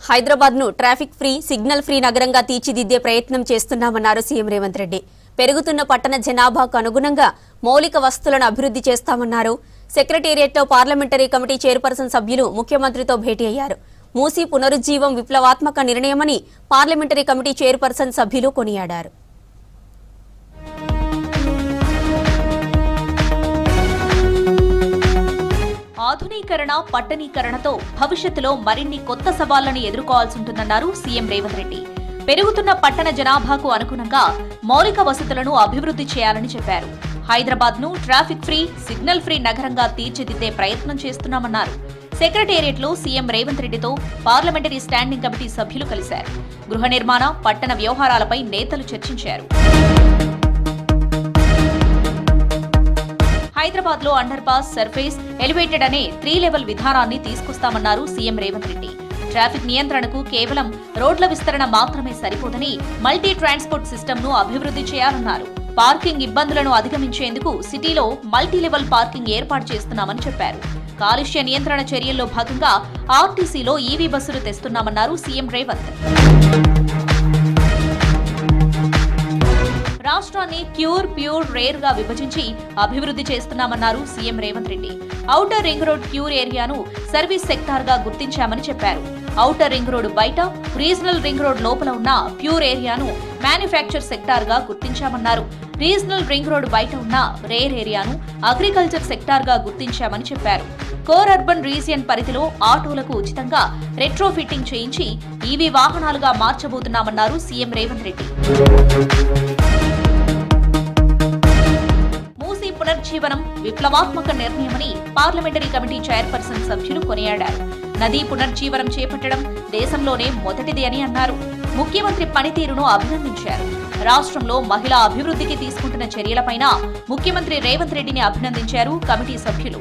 హైదరాబాద్ ను traffic free, signal free నగరంగా తీర్చిదిద్దే ప్రయత్నం చేస్తున్నామన్నారు సీఎం రేవంత్ రెడ్డి. పెరుగుతున్న పట్టణ జనాభాకు అనుగుణంగా మౌలిక వసతులను అభివృద్ధి చేస్తామన్నారు. సెక్రటేరియట్లో పార్లమెంటరీ కమిటీ చైర్పర్సన్ సభ్యులు ముఖ్యమంత్రితో భేటీ అయ్యారు. మూసీ పునరుజ్జీవం విప్లవాత్మక నిర్ణయమని పార్లమెంటరీ కమిటీ చైర్పర్సన్ సభ్యులు కొనియాడారు. ఆధునీకరణ, పట్టణీకరణతో భవిష్యత్తులో మరిన్ని కొత్త సవాళ్లను ఎదుర్కోవాల్సి ఉంటుందన్నారు సీఎం రేవంత్ రెడ్డి. పెరుగుతున్న పట్టణ జనాభాకు అనుగుణంగా మౌలిక వసతులను అభివృద్ధి చేయాలని చెప్పారు. హైదరాబాద్ ను ట్రాఫిక్ ఫ్రీ, సిగ్నల్ ఫ్రీ నగరంగా తీర్చిదిద్దే ప్రయత్నం చేస్తున్నామన్నారు. సెక్రటేరియట్లో సీఎం రేవంత్ రెడ్డితో పార్లమెంటరీ స్టాండింగ్ కమిటీ సభ్యులు కలిశారు. గృహ నిర్మాణ, పట్టణ వ్యవహారాలపై నేతలు చర్చించారు. హైదరాబాద్ లో అండర్ పాస్, సర్ఫేస్, ఎలివేటెడ్ అనే 3 లెవెల్ విధానాన్ని తీసుకొస్తామన్నారు సీఎం రేవంత్ రెడ్డి. ట్రాఫిక్ నియంత్రణకు కేవలం రోడ్ల విస్తరణ మాత్రమే సరిపోదని మల్టీ ట్రాన్స్పోర్ట్ సిస్టమ్ ను అభివృద్ధి చేయాలన్నారు. పార్కింగ్ ఇబ్బందులను అధిగమించేందుకు సిటీలో మల్టీ లెవెల్ పార్కింగ్ ఏర్పాటు చేస్తున్నామని చెప్పారు. కాలుష్య నియంత్రణ చర్యల్లో భాగంగా ఆర్టీసీలో ఈవీ బస్సులు తెస్తున్నామన్నారు సీఎం రేవంత్. రాష్ట్రాన్ని క్యూర్, ప్యూర్, రేర్ గా విభజించి అభివృద్ధి చేస్తున్నామన్నారు CM Revanth Reddy. Outer ring road core ఏరియాను సర్వీస్ సెక్టార్ గా గుర్తించామని చెప్పారు. ఔటర్ రింగ్ రోడ్ బయట, రీజనల్ రింగ్ రోడ్ లోపల ఉన్న ప్యూర్ ఏరియాను మ్యానుఫ్యాక్చర్ సెక్టార్ గా గుర్తించామన్నారు. రీజనల్ రింగ్ రోడ్ బయట ఉన్న రేర్ ఏరియాను అగ్రికల్చర్ సెక్టార్ గా గుర్తించామని చెప్పారు. కోర్ అర్బన్ రీజియన్ పరిధిలో ఆటోలకు ఉచితంగా రెట్రోఫిట్టింగ్ చేయించి ఈవీ వాహనాలుగా మార్చబోతున్నామన్నారు సీఎం రేవంత్ రెడ్డి. మూసీ పునర్జీవనం విప్లవాత్మక నిర్ణయమని పార్లమెంటరీ కమిటీ చైర్పర్సన్ సభ్యులు కొనియాడారు. నదీ పునర్జీవనం చేపట్టడం దేశంలోనే మొదటిది అని అన్నారు. ముఖ్యమంత్రి పనితీరును అభినందించారు. రాష్ట్రంలో మహిళా అభివృద్ధికి తీసుకుంటున్న చర్యలపైన ముఖ్యమంత్రి రేవంత్ రెడ్డిని అభినందించారు కమిటీ సభ్యులు.